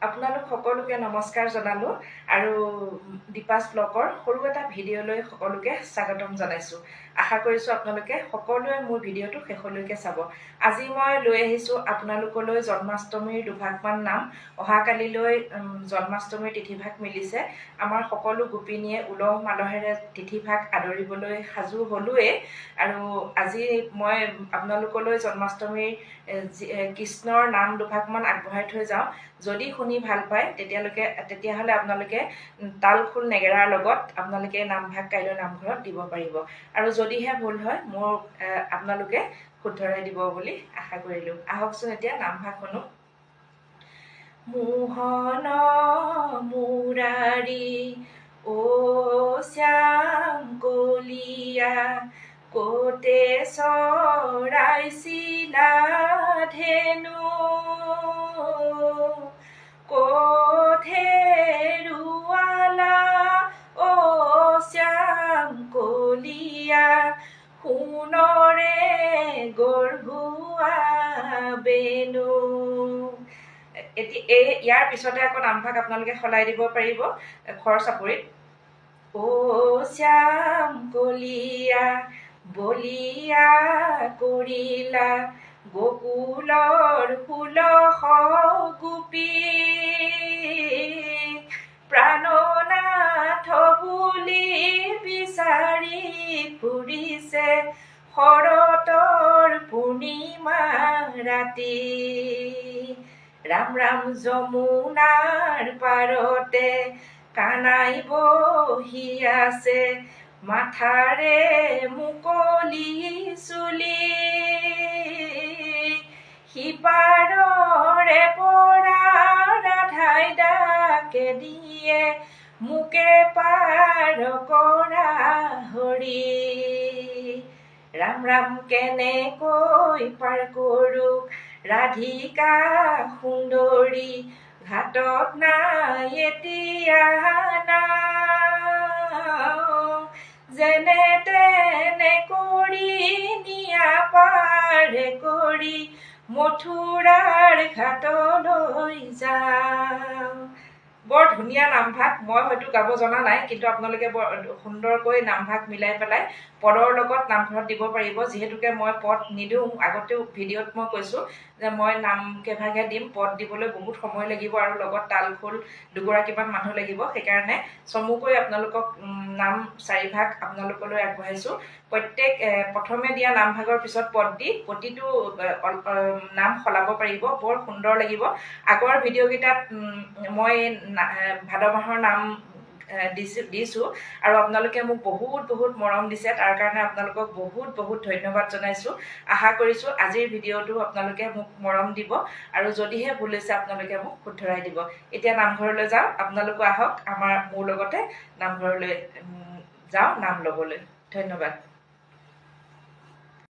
আপোনালোক সকলোকে নমস্কাৰ জনালো আৰু দীপাস ব্লগৰ সৰু এটা ভিডিঅ'লৈ সকলোকে স্বাগতম জনাইছো। আশা কৰিছো আপোনালোকে সকলোৱে মোৰ ভিডিঅ'টো শেষলৈকে চাব। আজি মই লৈ আহিছো আপোনালোকলৈ জন্মাষ্টমীৰ দুভাগমান নাম। অহাকালিলৈ জন্মাষ্টমীৰ তিথিভাগ মিলিছে। আমাৰ সকলো গোপিনীয়ে উলহ মালহেৰে তিথিভাগ আদৰিবলৈ সাজু হলোৱে আৰু আজি মই আপোনালোকলৈ জন্মাষ্টমীৰ কৃষ্ণৰ নাম দুভাগমান আগবঢ়াই থৈ যাওঁ। যদি শুনি ভাল পায় তেতিয়াহ'লে আপোনালোকে তাল খোল নেগেৰাৰ লগত আপোনালোকে নামভাগ কাইলৈ নামঘৰত দিব পাৰিব আৰু যদিহে ভুল হয় মোৰ আপোনালোকে শুধৰাই দিব বুলি আশা কৰিলো। আহকচোন এতিয়া নামভাগ শুনো। মোহন মুৰাৰী ও শ্যাম কলিয়া কোতে চৰাইছিলা ধেনু কোঠেৰুৱালা ও শ্যাম কলিয়া সোণৰে গঢ়োৱা বেনু। ইয়াৰ পিছতে আকৌ নামভাগ আপোনালোকে সলাই দিব পাৰিব খৰ চাপৰিত। ও শ্যাম কলিয়া বলিয়া কৰিলা গকুলৰ 16 গোপী প্ৰাণনাথ বুলি বিচাৰি ফুৰিছে শৰতৰ পূৰ্ণিমা ৰাতি। ৰাম ৰাম যমুনাৰ পাৰতে কানাই বহি আছে মাথাৰে মুকলি চুলি সিপাৰৰে পৰা ৰাধাই ডাকে দিয়ে মোকে পাৰ কৰা হৰি। ৰাম ৰাম কেনেকৈ পাৰ কৰো ৰাধিকা সুন্দৰী ঘাটত নাই এতিয়া নাও যেনে তেনে কৰি নিয়া পাৰে কৰি মথুৰাৰ ঘাটলৈ যাওঁ। বৰ ধুনীয়া নামভাগ। মই হয়তো গাব জনা নাই কিন্তু আপোনালোকে বৰ সুন্দৰকৈ নামভাগ মিলাই পেলাই পদৰ লগত নামঘৰত দিব পাৰিব। যিহেতুকে মই পদ নিদিওঁ, আগতেও ভিডিঅ'ত মই কৈছো যে মই নাম কেইভাগে দিম, পদ দিবলৈ বহুত সময় লাগিব আৰু লগত তাল খোল দুগৰাকীমান মানুহ লাগিব। সেইকাৰণে চমুকৈ আপোনালোকক নাম 4 ভাগ আপোনালোকলৈ আগবঢ়াইছো। প্ৰথমে দিয়া নামভাগৰ পিছত পদ দি প্ৰতিটো নাম সলাব পাৰিব, বৰ সুন্দৰ লাগিব। আগৰ ভিডিঅ' কেইটাত মই ভাদ মাহৰ নাম দিছো আৰু আপোনালোকে মোক বহুত মৰম দিছে। তাৰ কাৰণে আপোনালোকক বহুত ধন্যবাদ জনাইছো। আশা কৰিছো আজিৰ ভিডিঅ'টো আপোনালোকে মোক মৰম দিব আৰু যদিহে ভুল হৈছে আপোনালোকে মোক শুধৰাই দিব। এতিয়া নামঘৰলৈ যাওঁ। আপোনালোকো আহক মোৰ লগতে নামঘৰলৈ যাওঁ নাম ল'বলৈ। ধন্যবাদ।